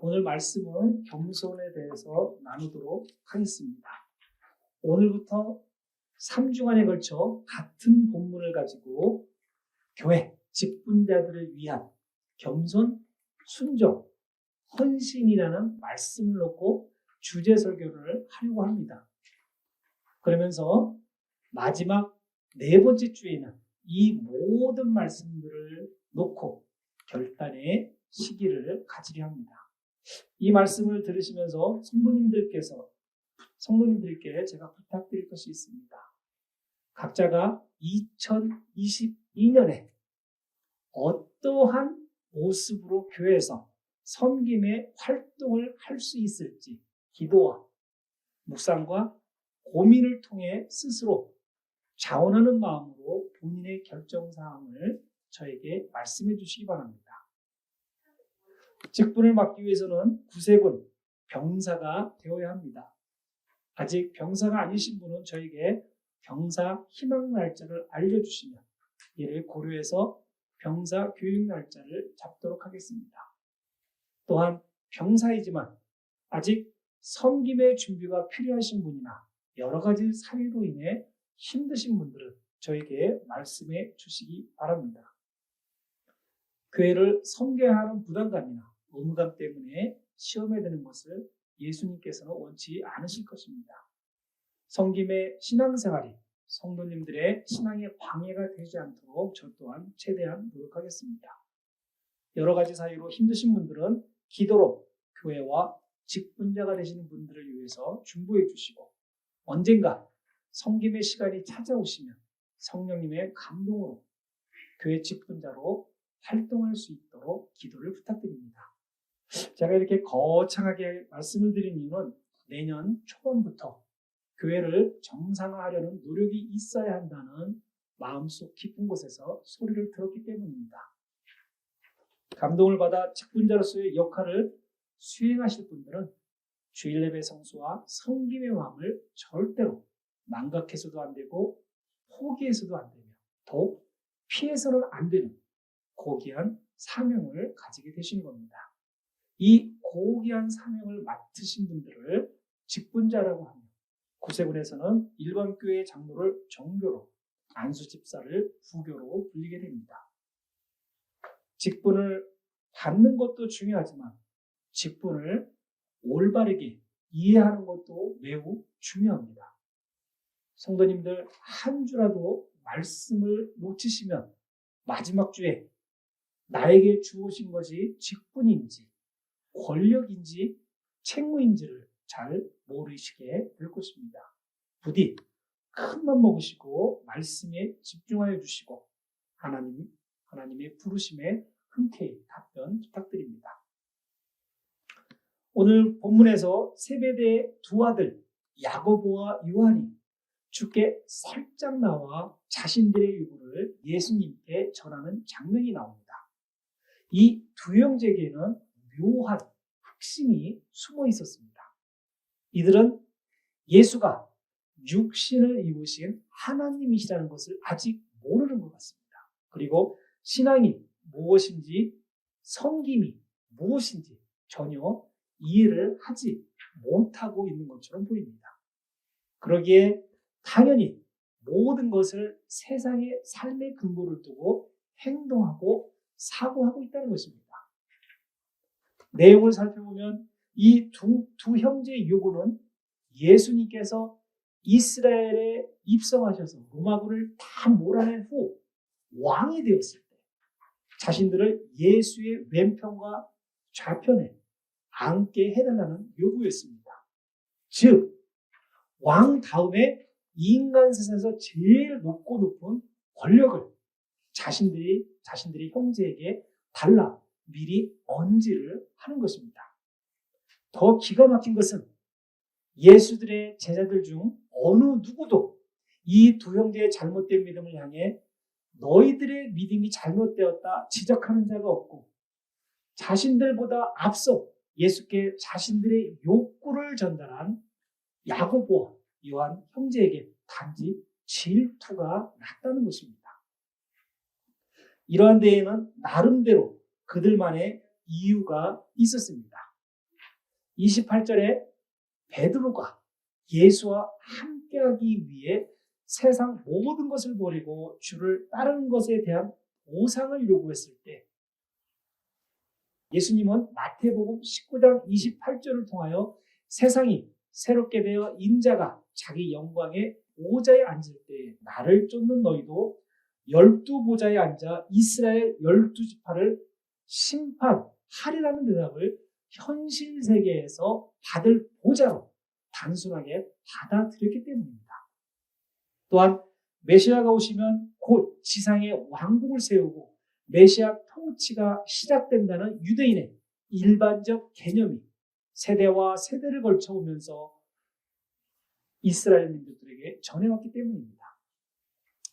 오늘 말씀은 겸손에 대해서 나누도록 하겠습니다. 오늘부터 3주간에 걸쳐 같은 본문을 가지고 교회, 직분자들을 위한 겸손, 순종, 헌신이라는 말씀을 놓고 주제 설교를 하려고 합니다. 그러면서 마지막 4번째 주에는 이 모든 말씀들을 놓고 결단의 시기를 가지려 합니다. 이 말씀을 들으시면서 성도님들께 제가 부탁드릴 것이 있습니다. 각자가 2022년에 어떠한 모습으로 교회에서 섬김의 활동을 할 수 있을지 기도와 묵상과 고민을 통해 스스로 자원하는 마음으로 본인의 결정사항을 저에게 말씀해 주시기 바랍니다. 직분을 맡기 위해서는 구세군, 병사가 되어야 합니다. 아직 병사가 아니신 분은 저에게 병사 희망 날짜를 알려주시면 이를 고려해서 병사 교육 날짜를 잡도록 하겠습니다. 또한 병사이지만 아직 섬김의 준비가 필요하신 분이나 여러 가지 사유로 인해 힘드신 분들은 저에게 말씀해 주시기 바랍니다. 교회를 섬겨야 하는 부담감이나 의무감 때문에 시험에 드는 것을 예수님께서는 원치 않으실 것입니다. 섬김의 신앙생활이 성도님들의 신앙에 방해가 되지 않도록 저 또한 최대한 노력하겠습니다. 여러 가지 사유로 힘드신 분들은 기도로 교회와 직분자가 되시는 분들을 위해서 중보해 주시고 언젠가 섬김의 시간이 찾아오시면 성령님의 감동으로 교회 직분자로 활동할 수 있도록 기도를 부탁드립니다. 제가 이렇게 거창하게 말씀을 드린 이유는 내년 초반부터 교회를 정상화하려는 노력이 있어야 한다는 마음속 깊은 곳에서 소리를 들었기 때문입니다. 감동을 받아 직분자로서의 역할을 수행하실 분들은 주일 예배 성수와 섬김의 마음을 절대로 망각해서도 안 되고 포기해서도 안 되며 더욱 피해서는 안 되는 고귀한 사명을 가지게 되시는 겁니다. 이 고귀한 사명을 맡으신 분들을 직분자라고 하며 구세군에서는 일반 교회 장로를 정교로, 안수집사를 부교로 불리게 됩니다. 직분을 받는 것도 중요하지만 직분을 올바르게 이해하는 것도 매우 중요합니다. 성도님들 한 주라도 말씀을 놓치시면 마지막 주에 나에게 주어진 것이 직분인지 권력인지 책무인지를 잘 모르시게 될 것입니다. 부디 큰맘 먹으시고 말씀에 집중하여 주시고 하나님의 부르심에 흔쾌히 답변 부탁드립니다. 오늘 본문에서 세베대의 두 아들 야고보와 요한이 주께 살짝 나와 자신들의 요구를 예수님께 전하는 장면이 나옵니다. 이 두 형제에게는 묘한 흑심이 숨어 있었습니다. 이들은 예수가 육신을 입으신 하나님이시라는 것을 아직 모르는 것 같습니다. 그리고 신앙이 무엇인지 섬김이 무엇인지 전혀 이해를 하지 못하고 있는 것처럼 보입니다. 그러기에 당연히 모든 것을 세상의 삶의 근거를 두고 행동하고 사고하고 있다는 것입니다. 내용을 살펴보면 이 두 형제의 요구는 예수님께서 이스라엘에 입성하셔서 로마군을 다 몰아낸 후 왕이 되었을 때 자신들을 예수의 왼편과 좌편에 앉게 해달라는 요구였습니다. 즉 왕 다음에 인간 세상에서 제일 높은 권력을 자신들이 형제에게 달라 미리 언지를 하는 것입니다. 더 기가 막힌 것은 예수들의 제자들 중 어느 누구도 이 두 형제의 잘못된 믿음을 향해 너희들의 믿음이 잘못되었다 지적하는 자가 없고 자신들보다 앞서 예수께 자신들의 욕구를 전달한 야고보와 요한 형제에게 단지 질투가 났다는 것입니다. 이러한 데에는 나름대로 그들만의 이유가 있었습니다. 28절에 베드로가 예수와 함께하기 위해 세상 모든 것을 버리고 주를 따르는 것에 대한 보상을 요구했을 때 예수님은 마태복음 19장 28절을 통하여 세상이 새롭게 되어 인자가 자기 영광의 보좌에 앉을 때 나를 쫓는 너희도 12보좌에 앉아 이스라엘 12지파를 심판하리라는 대답을 현실 세계에서 받을 보좌로 단순하게 받아들였기 때문입니다. 또한 메시아가 오시면 곧 지상에 왕국을 세우고 메시아 통치가 시작된다는 유대인의 일반적 개념이 세대와 세대를 걸쳐 오면서 이스라엘 민족들에게 전해왔기 때문입니다.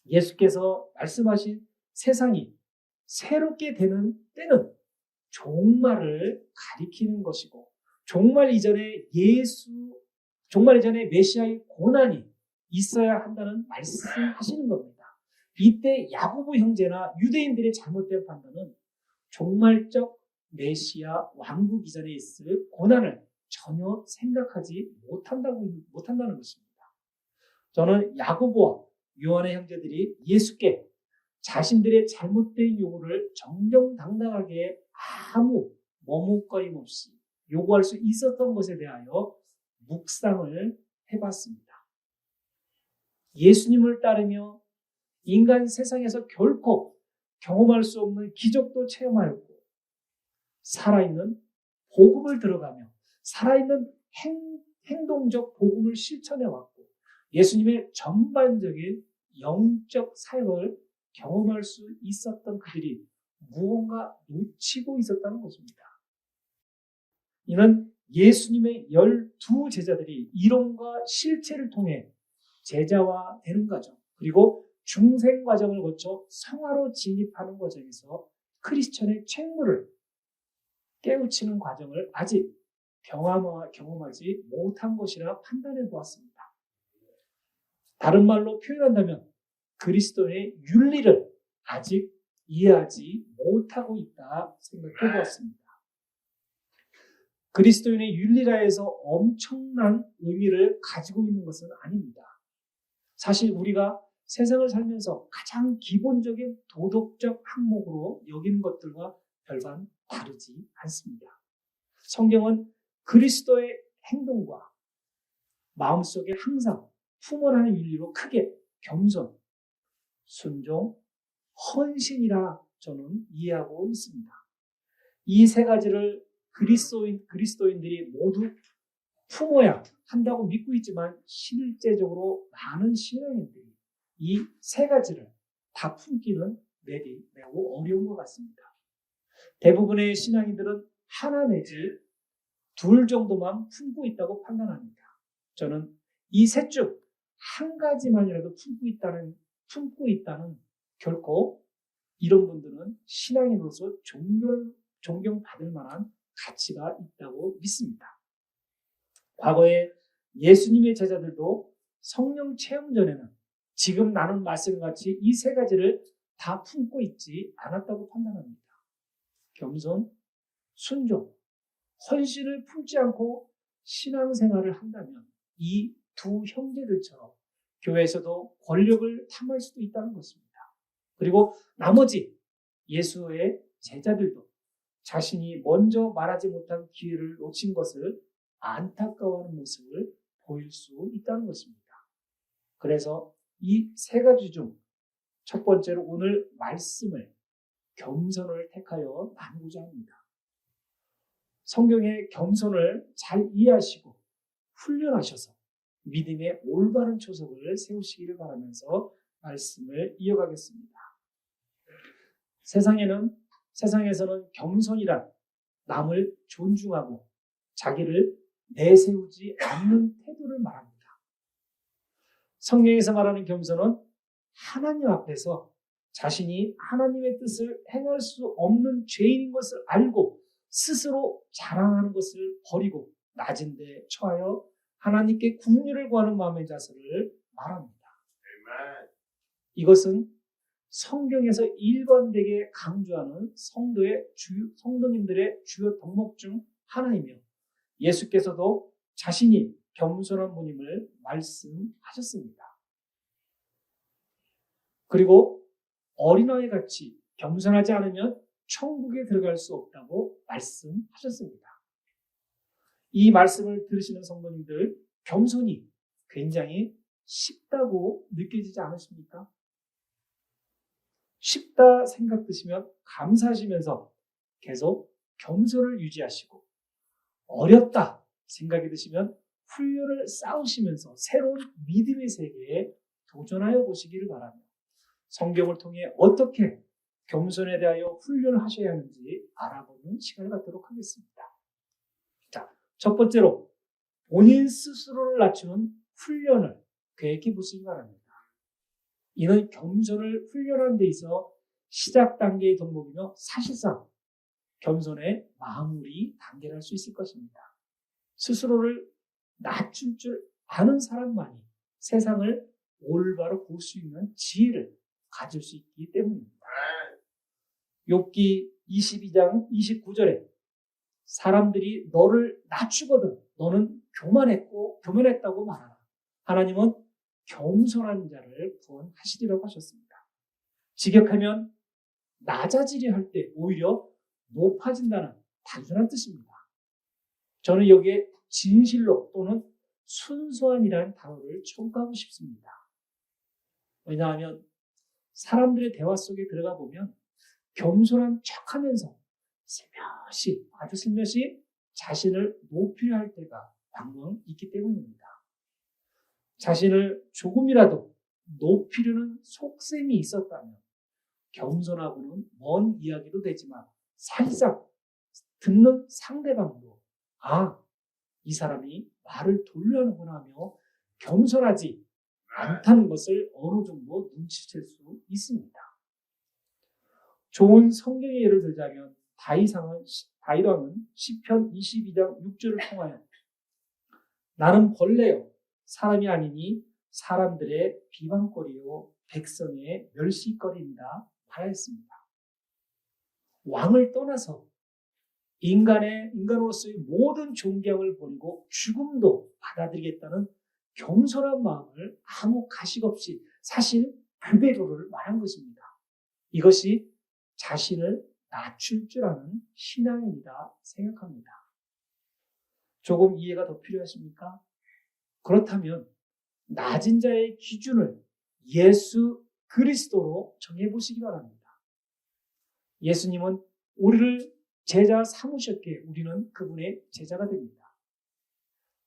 예수께서 말씀하신 세상이 새롭게 되는 때는 종말을 가리키는 것이고 종말 이전에 메시아의 고난이 있어야 한다는 말씀하시는 겁니다. 이때 야고보 형제나 유대인들의 잘못된 판단은 종말적 메시아 왕국 이전에 있을 고난을 전혀 생각하지 못한다는 것입니다. 저는 야고보와 요한의 형제들이 예수께 자신들의 잘못된 요구를 정정당당하게 아무 머뭇거림 없이 요구할 수 있었던 것에 대하여 묵상을 해봤습니다. 예수님을 따르며 인간 세상에서 결코 경험할 수 없는 기적도 체험하였고 살아있는 복음을 들어가며 살아있는 행동적 복음을 실천해왔고 예수님의 전반적인 영적 사역을 경험할 수 있었던 그들이 무언가 놓치고 있었다는 것입니다. 이는 예수님의 12제자들이 이론과 실체를 통해 제자화 되는 과정, 그리고 중생 과정을 거쳐 성화로 진입하는 과정에서 크리스천의 책무를 깨우치는 과정을 아직 경험하지 못한 것이라 판단해 보았습니다. 다른 말로 표현한다면 그리스도의 윤리를 아직 이해하지 못하고 있다 생각해 보았습니다. 그리스도인의 윤리라 해서 엄청난 의미를 가지고 있는 것은 아닙니다. 사실 우리가 세상을 살면서 가장 기본적인 도덕적 항목으로 여기는 것들과 별반 다르지 않습니다. 성경은 그리스도의 행동과 마음속에 항상 품어라는 윤리로 크게 겸손, 순종, 헌신이라 저는 이해하고 있습니다. 이 세 가지를 그리스도인들이 모두 품어야 한다고 믿고 있지만 실제적으로 많은 신앙인들이 이 세 가지를 다 품기는 매우 어려운 것 같습니다. 대부분의 신앙인들은 하나 내지 둘 정도만 품고 있다고 판단합니다. 저는 이 셋 중 한 가지만이라도 품고 있다는 결코 이런 분들은 신앙인으로서 존경받을 만한 가치가 있다고 믿습니다. 과거에 예수님의 제자들도 성령 체험 전에는 지금 나눈 말씀같이 이 세 가지를 다 품고 있지 않았다고 판단합니다. 겸손, 순종, 헌신을 품지 않고 신앙생활을 한다면 이 두 형제들처럼 교회에서도 권력을 탐할 수도 있다는 것입니다. 그리고 나머지 예수의 제자들도 자신이 먼저 말하지 못한 기회를 놓친 것을 안타까워하는 모습을 보일 수 있다는 것입니다. 그래서 이 세 가지 중 첫 번째로 오늘 말씀을 겸손을 택하여 나누고자 합니다. 성경의 겸손을 잘 이해하시고 훈련하셔서 믿음의 올바른 초석을 세우시기를 바라면서 말씀을 이어가겠습니다. 세상에서는 겸손이란 남을 존중하고 자기를 내세우지 않는 태도를 말합니다. 성경에서 말하는 겸손은 하나님 앞에서 자신이 하나님의 뜻을 행할 수 없는 죄인인 것을 알고 스스로 자랑하는 것을 버리고 낮은 데 처하여 하나님께 긍휼을 구하는 마음의 자세를 말합니다. 이것은 성경에서 일관되게 강조하는 성도님들의 주요 덕목 중 하나이며 예수께서도 자신이 겸손한 분임을 말씀하셨습니다. 그리고 어린아이 같이 겸손하지 않으면 천국에 들어갈 수 없다고 말씀하셨습니다. 이 말씀을 들으시는 성도님들, 겸손이 굉장히 쉽다고 느껴지지 않으십니까? 쉽다 생각 드시면 감사하시면서 계속 겸손을 유지하시고, 어렵다 생각이 드시면 훈련을 쌓으시면서 새로운 믿음의 세계에 도전하여 보시기를 바라며, 성경을 통해 어떻게 겸손에 대하여 훈련을 하셔야 하는지 알아보는 시간을 갖도록 하겠습니다. 자, 첫 번째로 본인 스스로를 낮추는 훈련을 계획해 보시기 바랍니다. 이는 겸손을 훈련하는 데 있어 시작 단계의 덕목이며 사실상 겸손의 마무리 단계를 할 수 있을 것입니다. 스스로를 낮출 줄 아는 사람만이 세상을 올바로 볼 수 있는 지혜를 가질 수 있기 때문입니다. 욥기 22장 29절에 사람들이 너를 낮추거든 너는 교만했다고 말하라. 하나님은 겸손한 자를 구원하시리라고 하셨습니다. 직역하면 낮아지려 할 때 오히려 높아진다는 단순한 뜻입니다. 저는 여기에 진실로 또는 순수한이라는 단어를 첨가하고 싶습니다. 왜냐하면 사람들의 대화 속에 들어가 보면 겸손한 척하면서 아주 슬며시 자신을 높이려 할 때가 방금 있기 때문입니다. 자신을 조금이라도 높이려는 속셈이 있었다면 겸손하고는 먼 이야기도 되지만 사실상 듣는 상대방도 이 사람이 말을 돌려하는구나 하며 겸손하지 않다는 것을 어느 정도 눈치챌 수 있습니다. 좋은 성경의 예를 들자면 다윗왕은 시편 22장 6절을 통하여 나는 벌레요 사람이 아니니 사람들의 비방거리요 백성의 멸시거리이다 말하였습니다. 왕을 떠나서 인간으로서의 모든 존경을 버리고 죽음도 받아들이겠다는 겸손한 마음을 아무 가식 없이 사실 그대로를 말한 것입니다. 이것이 자신을 낮출 줄 아는 신앙인이다 생각합니다. 조금 이해가 더 필요하십니까? 그렇다면 낮은 자의 기준을 예수 그리스도로 정해보시기 바랍니다. 예수님은 우리를 제자 삼으셨기에 우리는 그분의 제자가 됩니다.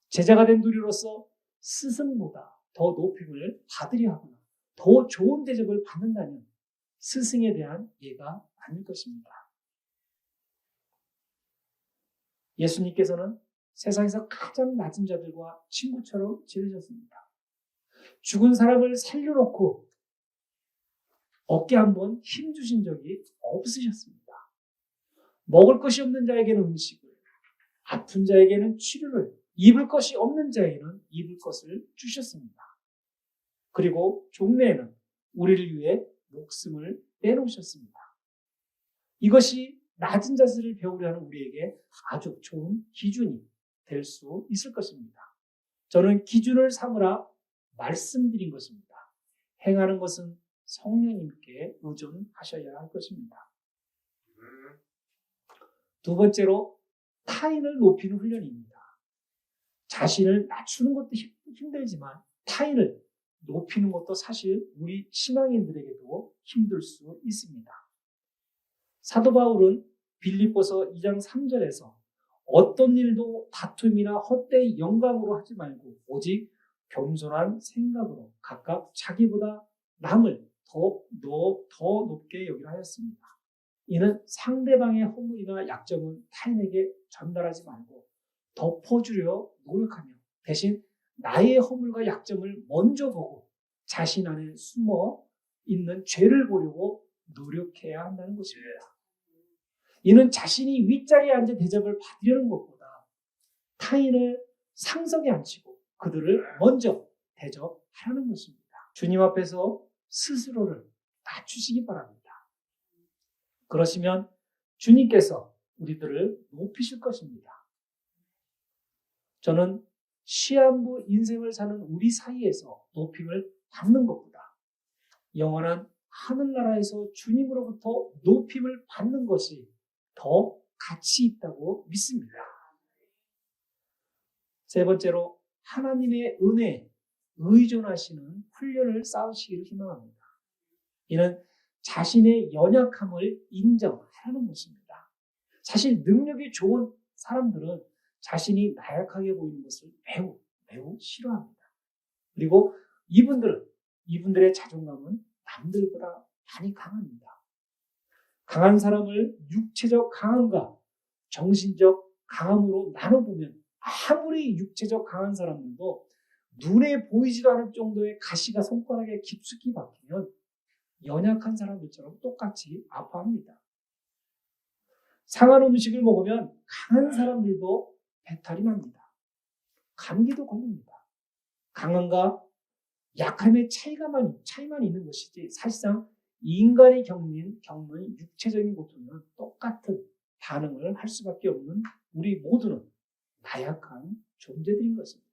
제자가 된 우리로서 스승보다 더 높임을 받으려 하거나 더 좋은 대접을 받는다면 스승에 대한 예가 아닐 것입니다. 예수님께서는 세상에서 가장 낮은 자들과 친구처럼 지내셨습니다. 죽은 사람을 살려놓고 어깨 한번 힘주신 적이 없으셨습니다. 먹을 것이 없는 자에게는 음식을, 아픈 자에게는 치료를, 입을 것이 없는 자에게는 입을 것을 주셨습니다. 그리고 종래에는 우리를 위해 목숨을 빼놓으셨습니다. 이것이 낮은 자세를 배우려 하는 우리에게 아주 좋은 기준이 될 수 있을 것입니다. 저는 기준을 삼으라 말씀드린 것입니다. 행하는 것은 성령님께 의존하셔야 할 것입니다. 두 번째로 타인을 높이는 훈련입니다. 자신을 낮추는 것도 힘들지만 타인을 높이는 것도 사실 우리 신앙인들에게도 힘들 수 있습니다. 사도 바울은 빌립보서 2장 3절에서 어떤 일도 다툼이나 헛되이 영광으로 하지 말고 오직 겸손한 생각으로 각각 자기보다 남을 더 높게 여기라 하였습니다. 이는 상대방의 허물이나 약점은 타인에게 전달하지 말고 덮어주려 노력하며 대신 나의 허물과 약점을 먼저 보고 자신 안에 숨어 있는 죄를 보려고 노력해야 한다는 것입니다. 이는 자신이 윗자리에 앉아 대접을 받으려는 것보다 타인을 상석에 앉히고 그들을 먼저 대접하라는 것입니다. 주님 앞에서 스스로를 낮추시기 바랍니다. 그러시면 주님께서 우리들을 높이실 것입니다. 저는 시한부 인생을 사는 우리 사이에서 높임을 받는 것보다 영원한 하늘나라에서 주님으로부터 높임을 받는 것이 더 가치 있다고 믿습니다. 세 번째로 하나님의 은혜에 의존하시는 훈련을 쌓으시기를 희망합니다. 이는 자신의 연약함을 인정하라는 것입니다. 사실 능력이 좋은 사람들은 자신이 나약하게 보이는 것을 매우 싫어합니다. 그리고 이분들의 자존감은 남들보다 많이 강합니다. 강한 사람을 육체적 강함과 정신적 강함으로 나눠보면 아무리 육체적 강한 사람들도 눈에 보이지도 않을 정도의 가시가 손가락에 깊숙이 박히면 연약한 사람들처럼 똑같이 아파합니다. 상한 음식을 먹으면 강한 사람들도 배탈이 납니다. 감기도 걸립니다. 강함과 약함의 차이만 있는 것이지 사실상 인간이 겪는 육체적인 고통은 똑같은 반응을 할 수밖에 없는 우리 모두는 나약한 존재들인 것입니다.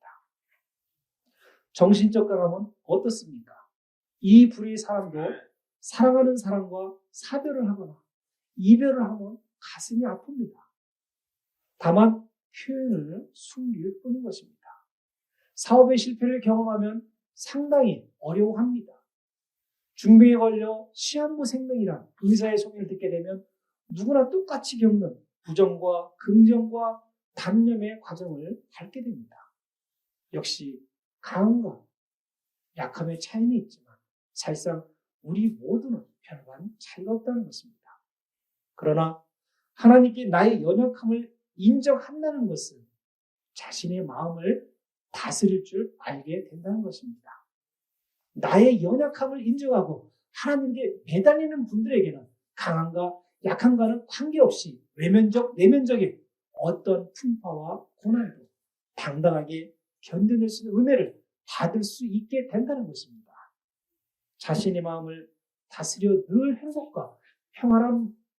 정신적 강함은 어떻습니까? 이 불의 사람도 사랑하는 사람과 사별을 하거나 이별을 하면 가슴이 아픕니다. 다만 표현을 숨길 뿐인 것입니다. 사업의 실패를 경험하면 상당히 어려워합니다. 중병에 걸려 시한부 생명이란 의사의 소리를 듣게 되면 누구나 똑같이 겪는 부정과 긍정과 단념의 과정을 밟게 됩니다. 역시 강함과 약함의 차이는 있지만 사실상 우리 모두는 별반 차이가 없다는 것입니다. 그러나 하나님께 나의 연약함을 인정한다는 것은 자신의 마음을 다스릴 줄 알게 된다는 것입니다. 나의 연약함을 인정하고 하나님께 매달리는 분들에게는 강함과 약함과는 관계없이 외면적, 내면적인 어떤 풍파와 고난도 당당하게 견뎌낼 수 있는 은혜를 받을 수 있게 된다는 것입니다. 자신의 마음을 다스려 늘 행복과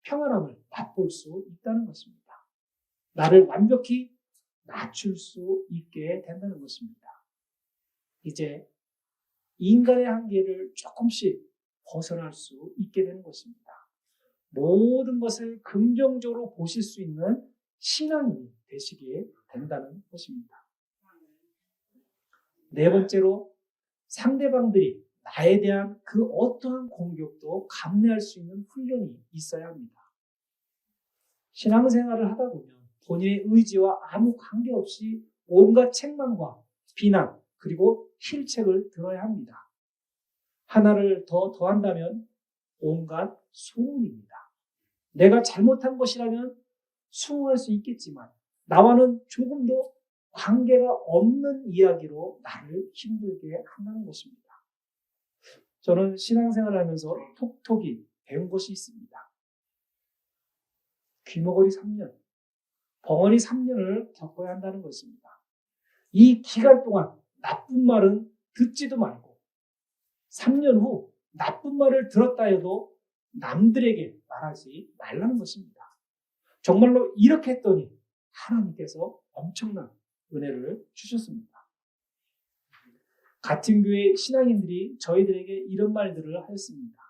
평안함을 맛볼 수 있다는 것입니다. 나를 완벽히 낮출 수 있게 된다는 것입니다. 이제 인간의 한계를 조금씩 벗어날 수 있게 되는 것입니다. 모든 것을 긍정적으로 보실 수 있는 신앙인이 되시게 된다는 것입니다. 네 번째로 상대방들이 나에 대한 그 어떠한 공격도 감내할 수 있는 훈련이 있어야 합니다. 신앙생활을 하다 보면 본인의 의지와 아무 관계없이 온갖 책망과 비난 그리고 실책을 들어야 합니다. 하나를 더 더한다면 온갖 소문입니다. 내가 잘못한 것이라면 수긍할 수 있겠지만 나와는 조금도 관계가 없는 이야기로 나를 힘들게 한다는 것입니다. 저는 신앙생활을 하면서 톡톡이 배운 것이 있습니다. 귀머거리 3년, 벙어리 3년을 겪어야 한다는 것입니다. 이 기간 동안 나쁜 말은 듣지도 말고 3년 후 나쁜 말을 들었다 해도 남들에게 말하지 말라는 것입니다. 정말로 이렇게 했더니 하나님께서 엄청난 은혜를 주셨습니다. 같은 교회 신앙인들이 저희들에게 이런 말들을 하였습니다.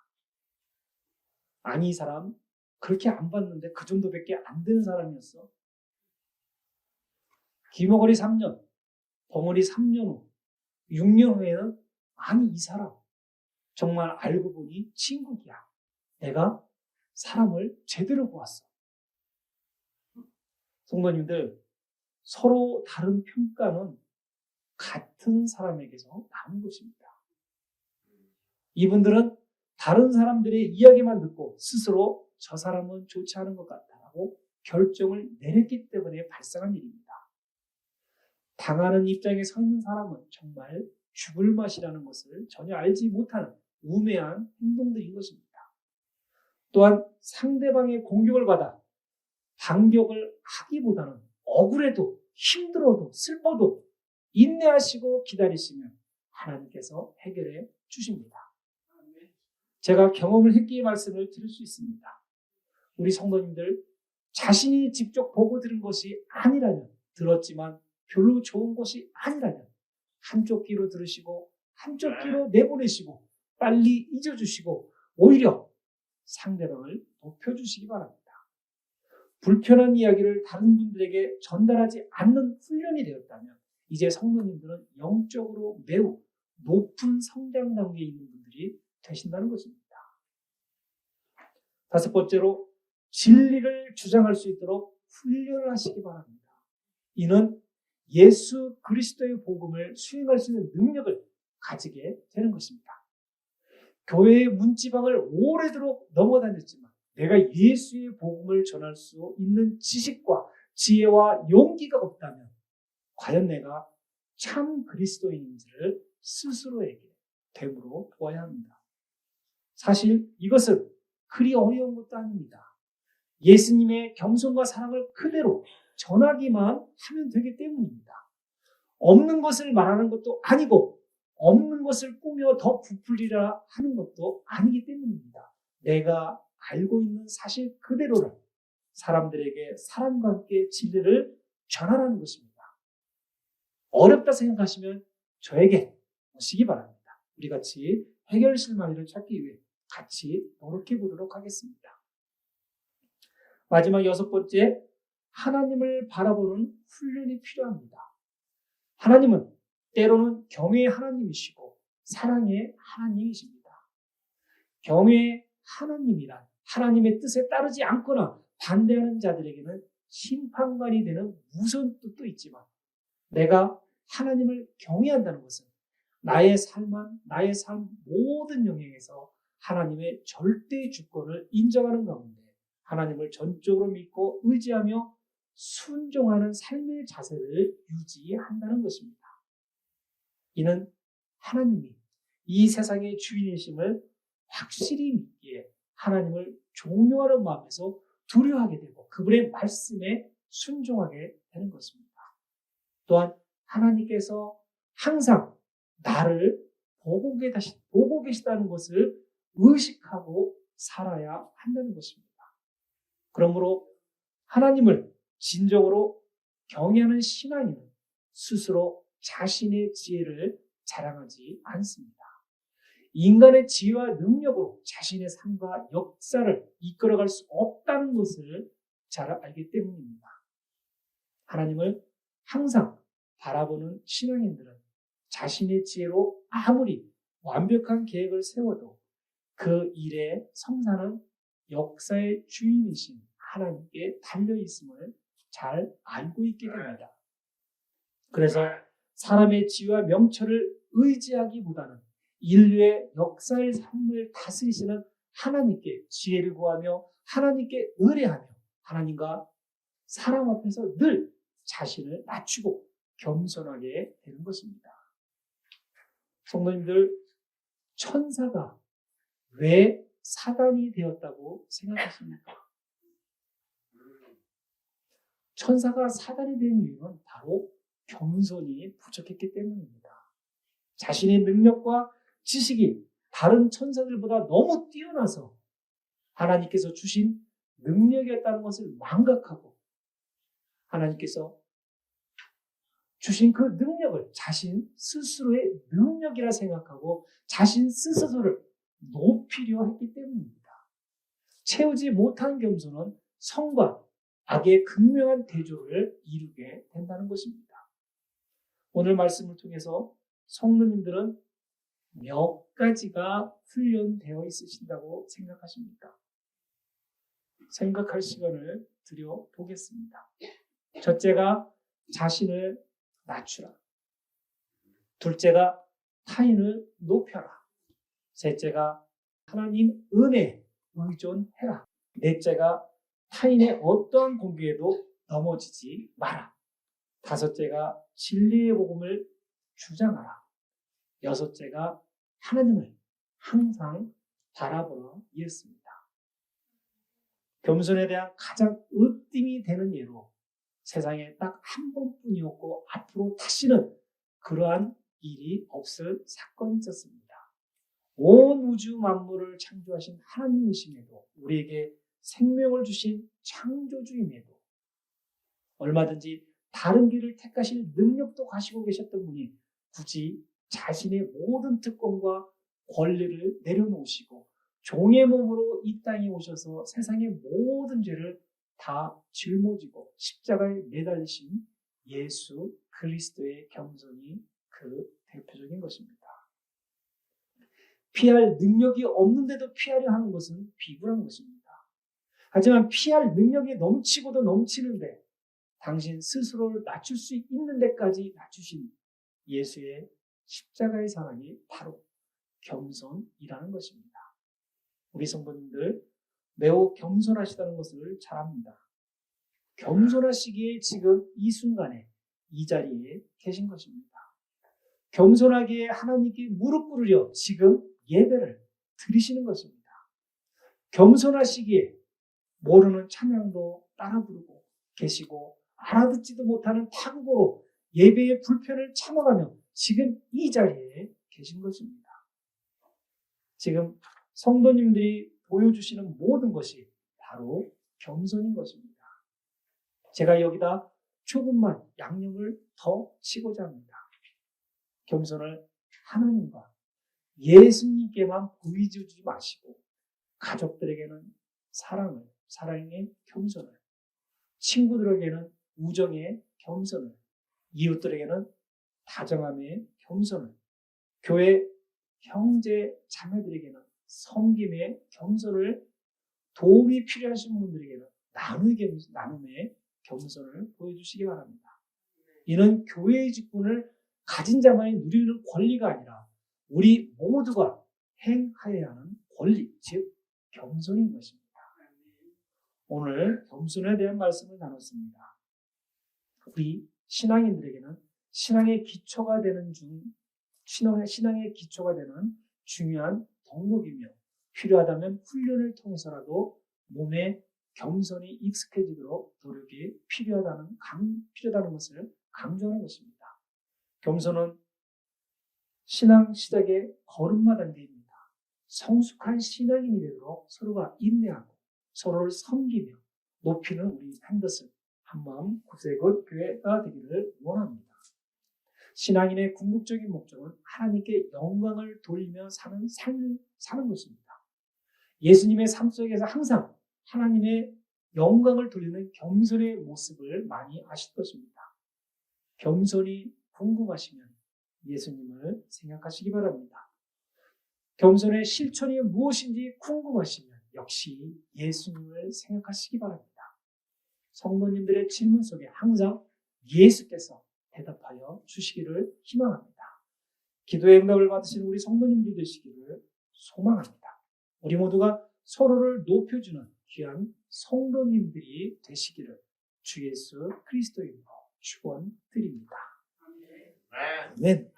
아니, 이 사람 그렇게 안 봤는데 그 정도밖에 안 되는 사람이었어. 귀머거리 3년, 벙어리 3년 후, 6년 후에는 아니, 이 사람 정말 알고 보니 친구야. 내가 사람을 제대로 보았어. 성도님들, 서로 다른 평가는 같은 사람에게서 나온 것입니다. 이분들은 다른 사람들의 이야기만 듣고 스스로 저 사람은 좋지 않은 것 같다라고 결정을 내렸기 때문에 발생한 일입니다. 당하는 입장에 서 있는 사람은 정말 죽을 맛이라는 것을 전혀 알지 못하는 우매한 행동들인 것입니다. 또한 상대방의 공격을 받아 반격을 하기보다는 억울해도 힘들어도 슬퍼도 인내하시고 기다리시면 하나님께서 해결해 주십니다. 제가 경험을 했기에 말씀을 드릴 수 있습니다. 우리 성도님들 자신이 직접 보고 들은 것이 아니라면 들었지만 별로 좋은 것이 아니라면 한쪽 귀로 들으시고 한쪽 귀로 내보내시고 빨리 잊어주시고 오히려 상대방을 높여주시기 바랍니다. 불편한 이야기를 다른 분들에게 전달하지 않는 훈련이 되었다면 이제 성도님들은 영적으로 매우 높은 성장 단계에 있는 분들이 되신다는 것입니다. 다섯 번째로 진리를 주장할 수 있도록 훈련을 하시기 바랍니다. 이는 예수 그리스도의 복음을 수행할 수 있는 능력을 가지게 되는 것입니다. 교회의 문지방을 오래도록 넘어다녔지만 내가 예수의 복음을 전할 수 있는 지식과 지혜와 용기가 없다면 과연 내가 참 그리스도인인지를 스스로에게 되물어 보아야 합니다. 사실 이것은 그리 어려운 것도 아닙니다. 예수님의 겸손과 사랑을 그대로 전하기만 하면 되기 때문입니다. 없는 것을 말하는 것도 아니고 없는 것을 꾸며 더 부풀리라 하는 것도 아니기 때문입니다. 내가 알고 있는 사실 그대로를 사람들에게 사람과 함께 진리를 전하라는 것입니다. 어렵다 생각하시면 저에게 오시기 바랍니다. 우리 같이 해결 실마리를 찾기 위해 같이 노력해 보도록 하겠습니다. 마지막 여섯 번째, 하나님을 바라보는 훈련이 필요합니다. 하나님은 때로는 경외의 하나님이시고 사랑의 하나님이십니다. 경외의 하나님이란 하나님의 뜻에 따르지 않거나 반대하는 자들에게는 심판관이 되는 무서운 뜻도 있지만 내가 하나님을 경외한다는 것은 나의 삶 모든 영역에서 하나님의 절대 주권을 인정하는 가운데 하나님을 전적으로 믿고 의지하며 순종하는 삶의 자세를 유지한다는 것입니다. 이는 하나님이 이 세상의 주인이심을 확실히 믿기에 하나님을 존경하는 마음에서 두려워하게 되고 그분의 말씀에 순종하게 되는 것입니다. 또한 하나님께서 항상 나를 보고 계시다는 것을 의식하고 살아야 한다는 것입니다. 그러므로 하나님을 진정으로 경외하는 신앙인은 스스로 자신의 지혜를 자랑하지 않습니다. 인간의 지혜와 능력으로 자신의 삶과 역사를 이끌어갈 수 없다는 것을 잘 알기 때문입니다. 하나님을 항상 바라보는 신앙인들은 자신의 지혜로 아무리 완벽한 계획을 세워도 그 일의 성사는 역사의 주인이신 하나님께 달려있음을 잘 알고 있게 됩니다. 그래서 사람의 지혜와 명철을 의지하기보다는 인류의 역사의 삶을 다스리시는 하나님께 지혜를 구하며 하나님께 의뢰하며 하나님과 사람 앞에서 늘 자신을 낮추고 겸손하게 되는 것입니다. 성도님들, 천사가 왜 사단이 되었다고 생각하십니까? 천사가 사단이 된 이유는 바로 겸손이 부족했기 때문입니다. 자신의 능력과 지식이 다른 천사들보다 너무 뛰어나서 하나님께서 주신 능력이었다는 것을 망각하고 하나님께서 주신 그 능력을 자신 스스로의 능력이라 생각하고 자신 스스로를 높이려 했기 때문입니다. 채우지 못한 겸손은 성과 악의 극명한 대조를 이루게 된다는 것입니다. 오늘 말씀을 통해서 성도님들은 몇 가지가 훈련되어 있으신다고 생각하십니까? 생각할 시간을 드려보겠습니다. 첫째가 자신을 낮추라. 둘째가 타인을 높여라. 셋째가 하나님 은혜에 의존해라. 넷째가 타인의 어떠한 공격에도 넘어지지 마라. 다섯째가 진리의 복음을 주장하라. 여섯째가 하나님을 항상 바라보라 이었습니다. 겸손에 대한 가장 으뜸이 되는 예로 세상에 딱 한 번뿐이었고 앞으로 다시는 그러한 일이 없을 사건이 있었습니다. 온 우주 만물을 창조하신 하나님이심에도 우리에게 생명을 주신 창조주임에도 얼마든지 다른 길을 택하실 능력도 가지고 계셨던 분이 굳이 자신의 모든 특권과 권리를 내려놓으시고 종의 몸으로 이 땅에 오셔서 세상의 모든 죄를 다 짊어지고 십자가에 매달리신 예수 그리스도의 겸손이 그 대표적인 것입니다. 피할 능력이 없는데도 피하려 하는 것은 비굴한 것입니다. 하지만 피할 능력이 넘치고도 넘치는데 당신 스스로를 낮출 수 있는 데까지 낮추신 예수의 십자가의 사랑이 바로 겸손이라는 것입니다. 우리 성도님들 매우 겸손하시다는 것을 잘 압니다. 겸손하시기에 지금 이 순간에 이 자리에 계신 것입니다. 겸손하기에 하나님께 무릎 꿇으려 지금 예배를 드리시는 것입니다. 겸손하시기에 모르는 찬양도 따라 부르고 계시고 알아듣지도 못하는 타국어로 예배의 불편을 참아가며 지금 이 자리에 계신 것입니다. 지금 성도님들이 보여주시는 모든 것이 바로 겸손인 것입니다. 제가 여기다 조금만 양념을 더 치고자 합니다. 겸손을 하나님과 예수님께만 보여주지 마시고 가족들에게는 사랑의 겸손을, 친구들에게는 우정의 겸손을, 이웃들에게는 다정함의 겸손을, 교회 형제 자매들에게는 섬김의 겸손을, 도움이 필요하신 분들에게는 나눔의 겸손을 보여주시기 바랍니다. 이는 교회의 직분을 가진 자만이 누리는 권리가 아니라 우리 모두가 행하여야 하는 권리, 즉 겸손인 것입니다. 오늘 겸손에 대한 말씀을 나눴습니다. 우리 신앙인들에게는 신앙의 기초가 되는 중요한 덕목이며 필요하다면 훈련을 통해서라도 몸에 겸손이 익숙해지도록 노력이 필요하다는 것을 강조하는 것입니다. 겸손은 신앙 시작의 걸음마 단계입니다. 성숙한 신앙인이 되도록 서로가 인내하고 서로를 섬기며 높이는 우리 핸더슨 한마음 구세군 교회가 되기를 원합니다. 신앙인의 궁극적인 목적은 하나님께 영광을 돌리며 사는 삶을 사는 것입니다. 예수님의 삶 속에서 항상 하나님의 영광을 돌리는 겸손의 모습을 많이 아실 것입니다. 겸손이 궁금하시면 예수님을 생각하시기 바랍니다. 겸손의 실천이 무엇인지 궁금하시면 역시 예수님을 생각하시기 바랍니다. 성도님들의 질문 속에 항상 예수께서 대답하여 주시기를 희망합니다. 기도의 응답을 받으시는 우리 성도님들 되시기를 소망합니다. 우리 모두가 서로를 높여주는 귀한 성도님들이 되시기를 주 예수 그리스도의 이름으로 축원드립니다. 아멘.